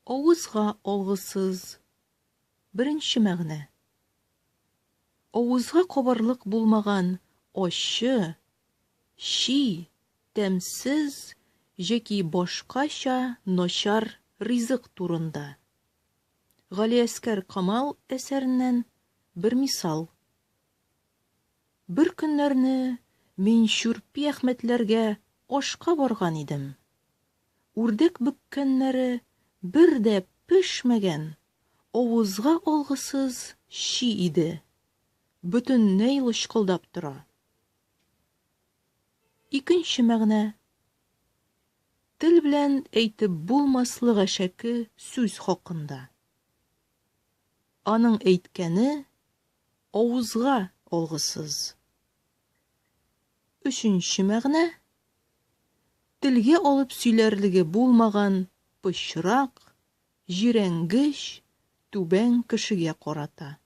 Авызга алгысыз. Беренче мәгънә. Авызга кабарлык булмаган ачы, чи, тәмсез яки башкача начар ризык турында. Галиәскәр Камал әсәреннән бер мисал. Бер көннәрне мин Шүрпи Әхмәтләргә ашка барган идем. Үрдәк бөккәннәре бер дә пешмәгән, авызга алгысыз чи иде. Бөтенләй лышкылдап тора. Икенче мәгънә. Тел белән әйтеп булмаслык әшәке сүз хакында. Аның әйткәне авызга алгысыз. Өченче мәгънә. Телгә алып сөйләрлеге булмаган пычрак, җирәнгеч, түбән кешегә карата.